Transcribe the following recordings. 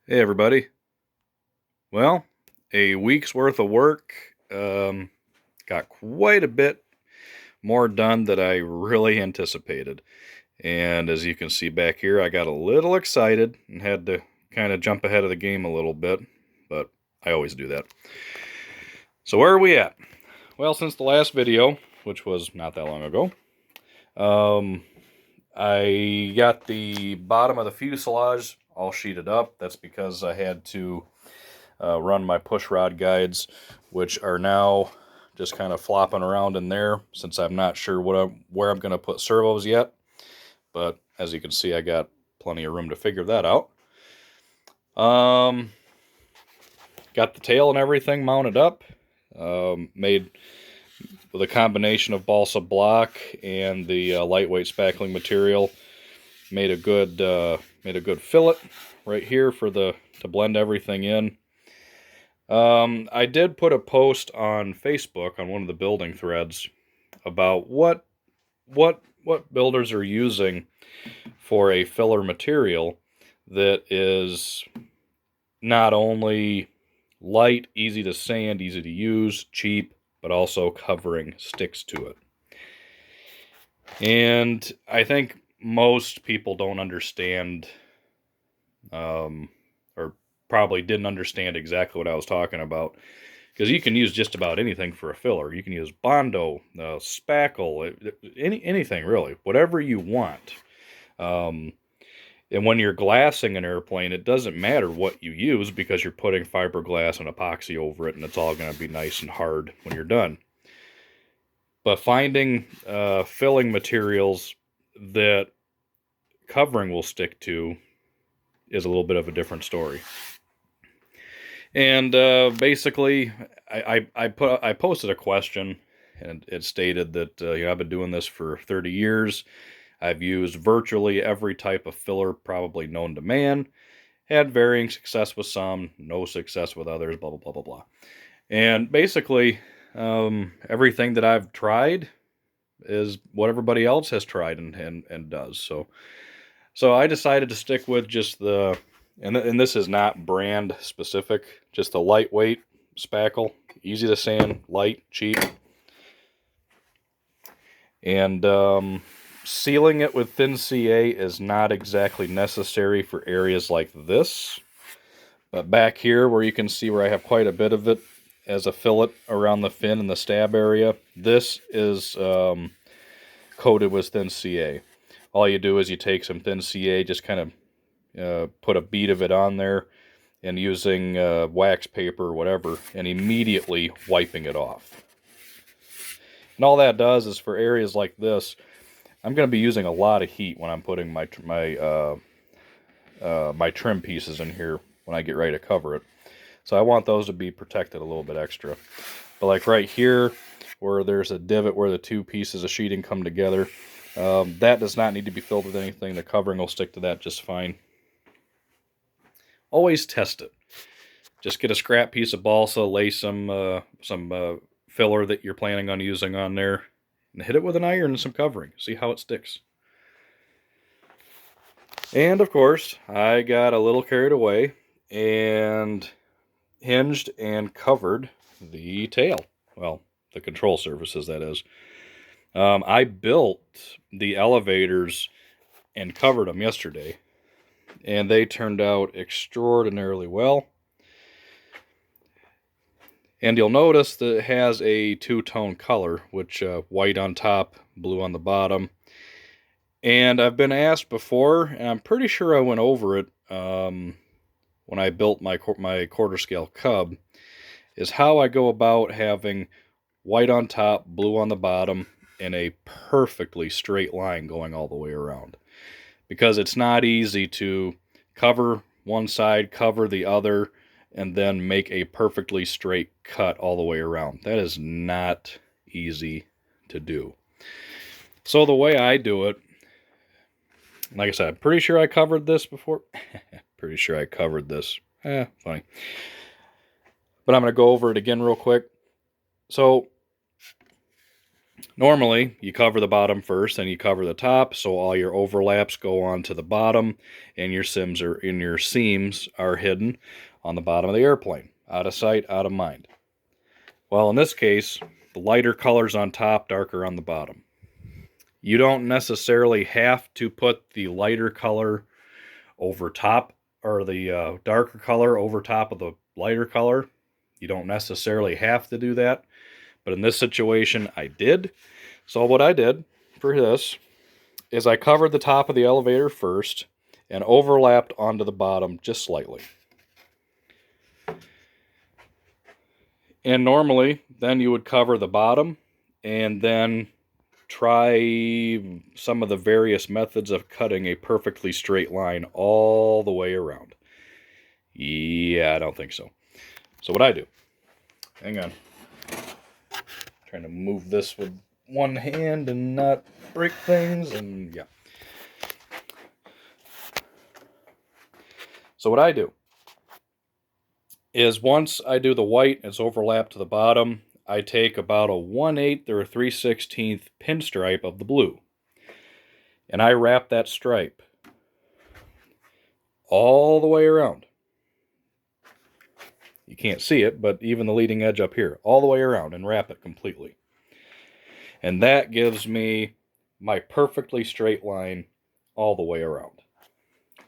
Hey everybody. Well, a week's worth of work. Got quite a bit more done than I really anticipated. And as you can see back here, I got a little excited and had to kind of jump ahead of the game a little bit, but I always do that. So where are we at? Well, since the last video, which was not that long ago, I got the bottom of the fuselage all sheeted up. That's because I had to run my push rod guides, which are now just kind of flopping around in there since I'm not sure where I'm going to put servos yet. But as you can see, I got plenty of room to figure that out. Got the tail and everything mounted up. Made with a combination of balsa block and the lightweight spackling material. Made a good fillet right here to blend everything in. I did put a post on Facebook on one of the building threads about what builders are using for a filler material that is not only light, easy to sand, easy to use, cheap, but also covering sticks to it. And I think most people don't understand, or probably didn't understand exactly what I was talking about. Because you can use just about anything for a filler. You can use Bondo, spackle, anything really, whatever you want. And when you're glassing an airplane, it doesn't matter what you use because you're putting fiberglass and epoxy over it, and it's all going to be nice and hard when you're done. But finding filling materials that covering will stick to is a little bit of a different story. And basically, I posted a question, and it stated that I've been doing this for 30 years. I've used virtually every type of filler probably known to man. Had varying success with some, no success with others, blah, blah, blah, blah, blah. And basically, everything that I've tried is what everybody else has tried and does. So I decided to stick with just and this is not brand specific, just a lightweight spackle, easy to sand, light, cheap. And sealing it with thin CA is not exactly necessary for areas like this. But back here where you can see where I have quite a bit of it as a fillet around the fin and the stab area, this is coated with thin CA. All you do is you take some thin CA, just kind of put a bead of it on there, and using wax paper or whatever, and immediately wiping it off. And all that does is for areas like this, I'm going to be using a lot of heat when I'm putting my trim pieces in here when I get ready to cover it. So I want those to be protected a little bit extra. But like right here, where there's a divot where the two pieces of sheeting come together, that does not need to be filled with anything. The covering will stick to that just fine. Always test it. Just get a scrap piece of balsa, lay some filler that you're planning on using on there, and hit it with an iron and some covering. See how it sticks. And of course, I got a little carried away and hinged and covered the tail. Well, the control surfaces, that is. I built the elevators and covered them yesterday, and they turned out extraordinarily well. And you'll notice that it has a two-tone color, which white on top, blue on the bottom. And I've been asked before, and I'm pretty sure I went over it when I built my quarter scale Cub, is how I go about having white on top, blue on the bottom, and a perfectly straight line going all the way around. Because it's not easy to cover one side, cover the other, and then make a perfectly straight cut all the way around. That is not easy to do. So the way I do it, like I said, I'm pretty sure I covered this before. Pretty sure I covered this. Funny. But I'm going to go over it again real quick. So Normally, you cover the bottom first, then you cover the top, so all your overlaps go onto the bottom, and your seams are hidden on the bottom of the airplane. Out of sight, out of mind. Well, in this case, the lighter color's on top, darker on the bottom. You don't necessarily have to put the lighter color over top, or the darker color over top of the lighter color. You don't necessarily have to do that, but in this situation, I did. So what I did for this is I covered the top of the elevator first and overlapped onto the bottom just slightly. And normally, then you would cover the bottom and then try some of the various methods of cutting a perfectly straight line all the way around. Yeah, I don't think so. So what I do, hang on, trying to move this with one hand and not break things, and yeah. So what I do is once I do the white, it's overlapped to the bottom, I take about a 1/8 or a 3/16 pinstripe of the blue, and I wrap that stripe all the way around. You can't see it, but even the leading edge up here, all the way around, and wrap it completely. And that gives me my perfectly straight line all the way around.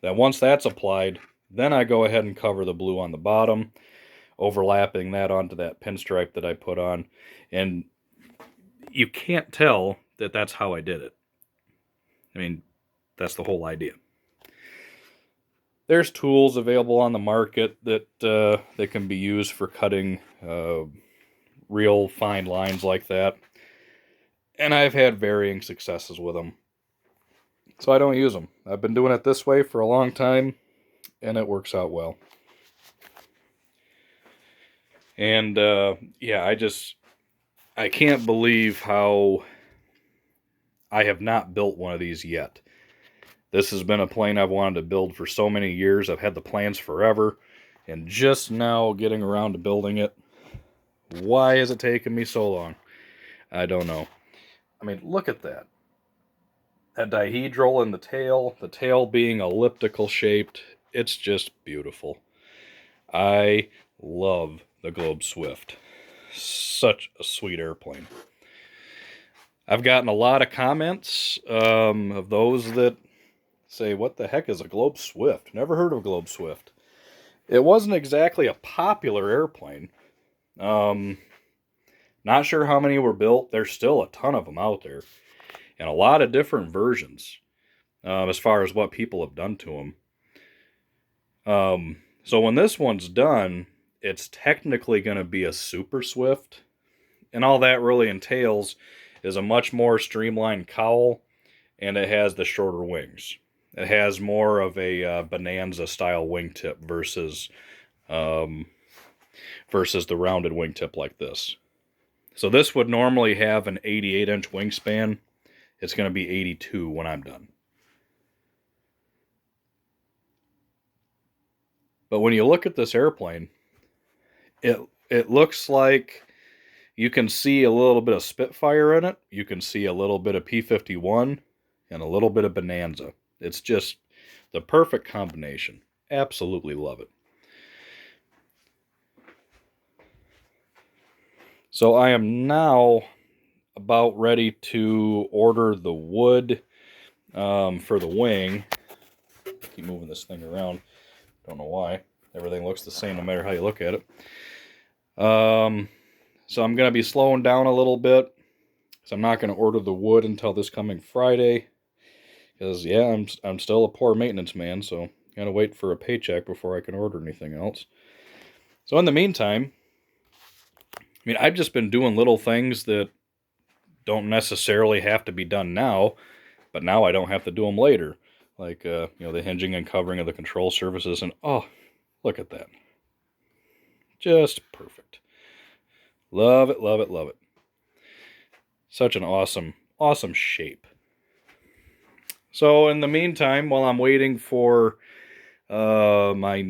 Then once that's applied, then I go ahead and cover the blue on the bottom, overlapping that onto that pinstripe that I put on. And you can't tell that that's how I did it. I mean, that's the whole idea. There's tools available on the market that can be used for cutting real fine lines like that. And I've had varying successes with them. So I don't use them. I've been doing it this way for a long time, and it works out well. And yeah, I can't believe how I have not built one of these yet. This has been a plane I've wanted to build for so many years. I've had the plans forever, and just now getting around to building it. Why has it taken me so long? I don't know. I mean, look at that. That dihedral in the tail being elliptical shaped. It's just beautiful. I love the Globe Swift. Such a sweet airplane. I've gotten a lot of comments of those that say, what the heck is a Globe Swift? Never heard of a Globe Swift. It wasn't exactly a popular airplane. Not sure how many were built. There's still a ton of them out there. And a lot of different versions as far as what people have done to them. So when this one's done, it's technically going to be a Super Swift. And all that really entails is a much more streamlined cowl, and it has the shorter wings. It has more of a Bonanza style wingtip versus the rounded wingtip like this. So this would normally have an 88-inch wingspan. It's going to be 82 when I'm done. But when you look at this airplane, it looks like you can see a little bit of Spitfire in it. You can see a little bit of P-51 and a little bit of Bonanza. It's just the perfect combination. Absolutely love it. So I am now about ready to order the wood for the wing. Keep moving this thing around. Don't know why. Everything looks the same no matter how you look at it. So I'm going to be slowing down a little bit. So I'm not going to order the wood until this coming Friday. Because, yeah, I'm still a poor maintenance man, so got to wait for a paycheck before I can order anything else. So in the meantime, I mean, I've just been doing little things that don't necessarily have to be done now, but now I don't have to do them later. Like, the hinging and covering of the control surfaces, and oh, look at that. Just perfect. Love it, love it, love it. Such an awesome, awesome shape. So in the meantime, while I'm waiting for my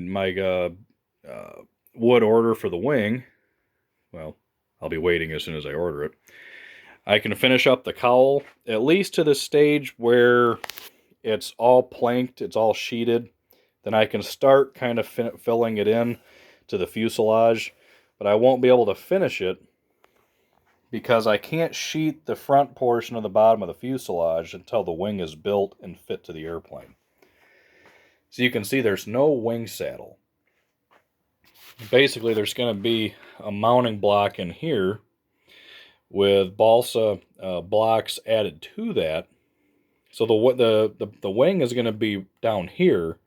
wood order for the wing, well, I'll be waiting as soon as I order it. I can finish up the cowl, at least to the stage where it's all planked, it's all sheeted. Then I can start kind of filling it in to the fuselage, but I won't be able to finish it because I can't sheet the front portion of the bottom of the fuselage until the wing is built and fit to the airplane. So you can see there's no wing saddle. Basically, there's going to be a mounting block in here with balsa blocks added to that. So the wing is going to be down here,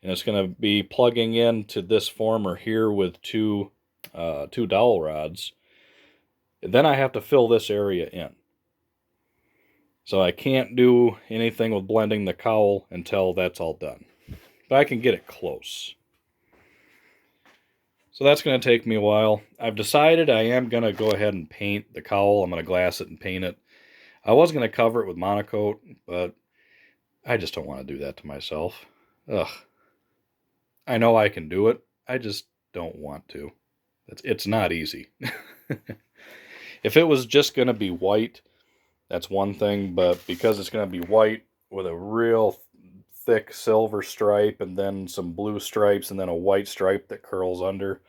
and it's going to be plugging into this former here with two dowel rods. And then I have to fill this area in. So I can't do anything with blending the cowl until that's all done. But I can get it close. So that's going to take me a while. I've decided I am going to go ahead and paint the cowl. I'm going to glass it and paint it. I was going to cover it with monocoat, but I just don't want to do that to myself. Ugh. I know I can do it. I just don't want to. It's not easy. If it was just going to be white, that's one thing, but because it's going to be white with a real thick silver stripe and then some blue stripes and then a white stripe that curls under,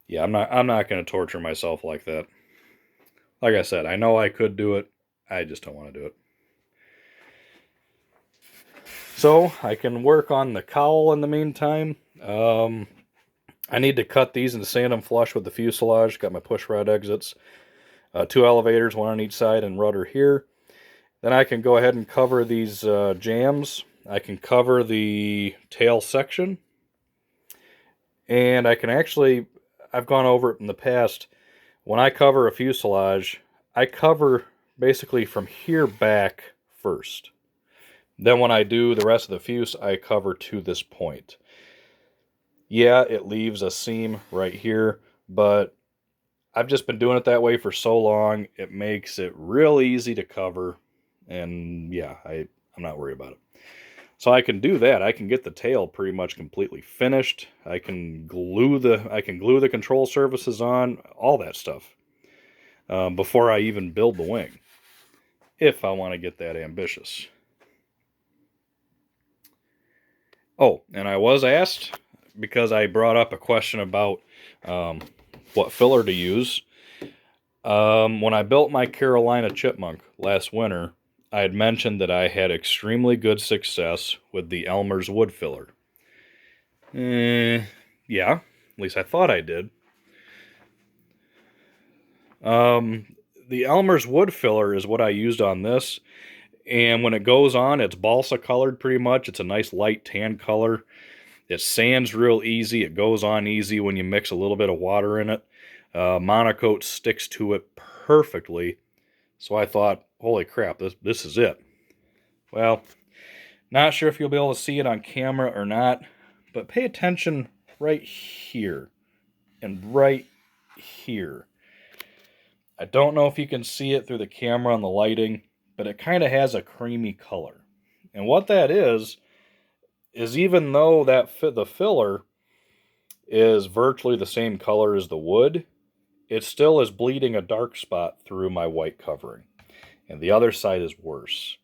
yeah, I'm not going to torture myself like that. Like I said, I know I could do it. I just don't want to do it. So I can work on the cowl in the meantime. I need to cut these and sand them flush with the fuselage. Got my push rod exits. 2 elevators, 1 on each side, and rudder here. Then I can go ahead and cover these jams. I can cover the tail section. And I can actually, I've gone over it in the past, when I cover a fuselage, I cover basically from here back first. Then when I do the rest of the fuse, I cover to this point. Yeah, it leaves a seam right here, but I've just been doing it that way for so long, it makes it real easy to cover, and yeah, I'm not worried about it. So I can do that. I can get the tail pretty much completely finished. I can glue the control surfaces on, all that stuff, before I even build the wing, if I want to get that ambitious. Oh, and I was asked, because I brought up a question about what filler to use. When I built my Carolina Chipmunk last winter, I had mentioned that I had extremely good success with the Elmer's wood filler. Yeah, at least I thought I did. The Elmer's wood filler is what I used on this, and when it goes on, it's balsa colored pretty much. It's a nice light tan color. It sands real easy. It goes on easy when you mix a little bit of water in it. Monocoat sticks to it perfectly. So I thought, holy crap, this is it. Well, not sure if you'll be able to see it on camera or not, but pay attention right here and right here. I don't know if you can see it through the camera and the lighting, but it kind of has a creamy color. And what that is even though the filler is virtually the same color as the wood, it still is bleeding a dark spot through my white covering. And the other side is worse.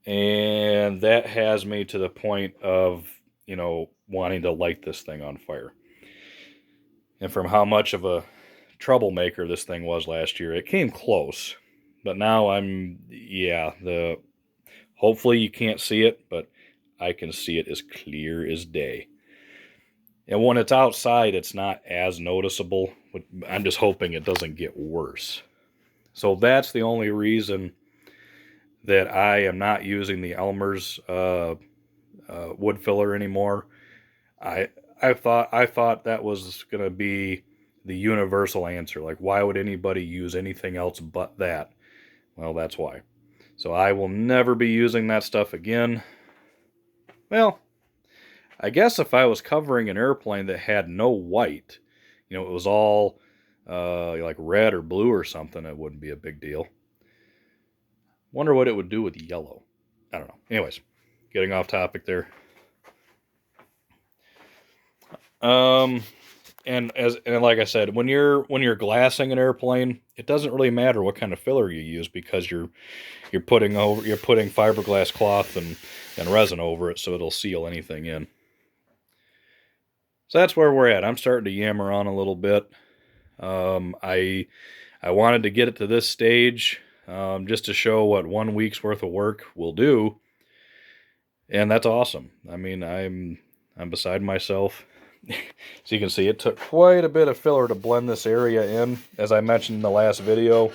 And that has me to the point of, wanting to light this thing on fire. And from how much of a troublemaker this thing was last year, it came close. But now hopefully you can't see it, but I can see it as clear as day. And when it's outside, it's not as noticeable. I'm just hoping it doesn't get worse. So that's the only reason that I am not using the Elmer's wood filler anymore. I thought that was going to be the universal answer. Like, why would anybody use anything else but that? Well, that's why. So I will never be using that stuff again. Well, I guess if I was covering an airplane that had no white, it was all like red or blue or something, it wouldn't be a big deal. Wonder what it would do with yellow. I don't know. Anyways, getting off topic there. And And like I said, when you're glassing an airplane, it doesn't really matter what kind of filler you use, because you're putting fiberglass cloth and resin over it, so it'll seal anything in. So that's where we're at. I'm starting to yammer on a little bit. I wanted to get it to this stage, just to show what 1 week's worth of work will do, and that's awesome. I mean, I'm beside myself. So you can see it took quite a bit of filler to blend this area in, as I mentioned in the last video.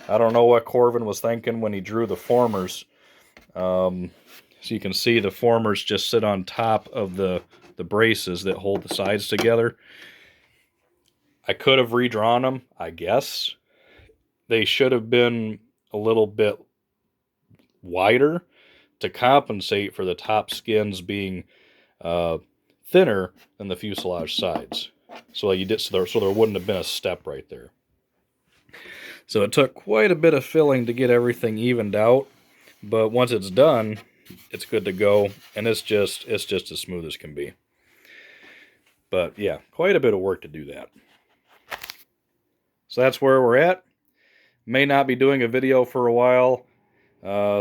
I don't know what Corvin was thinking when he drew the formers. So you can see the formers just sit on top of the braces that hold the sides together. I could have redrawn them, I guess. They should have been a little bit wider to compensate for the top skins being thinner than the fuselage sides. So there wouldn't have been a step right there. So it took quite a bit of filling to get everything evened out, but once it's done, it's good to go, and it's just as smooth as can be. But yeah, quite a bit of work to do that. So that's where we're at. May not be doing a video for a while,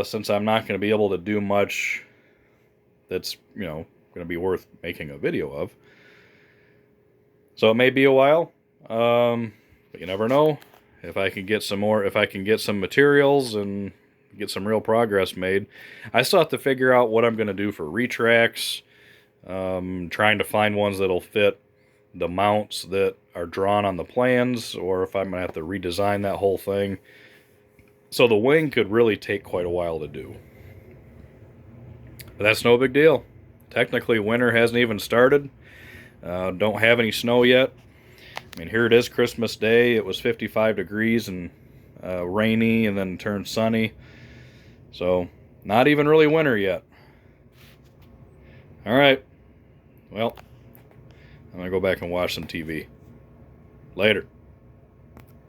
since I'm not going to be able to do much that's, going to be worth making a video of. So it may be a while, but you never know. If I can get some materials and get some real progress made. I still have to figure out what I'm going to do for retracts, trying to find ones that'll fit the mounts that are drawn on the plans, or if I'm going to have to redesign that whole thing. So the wing could really take quite a while to do. But that's no big deal. Technically, winter hasn't even started. Don't have any snow yet. I mean, here it is, Christmas Day. It was 55 degrees and rainy, and then turned sunny. So, not even really winter yet. Alright. Well, I'm going to go back and watch some TV. Later.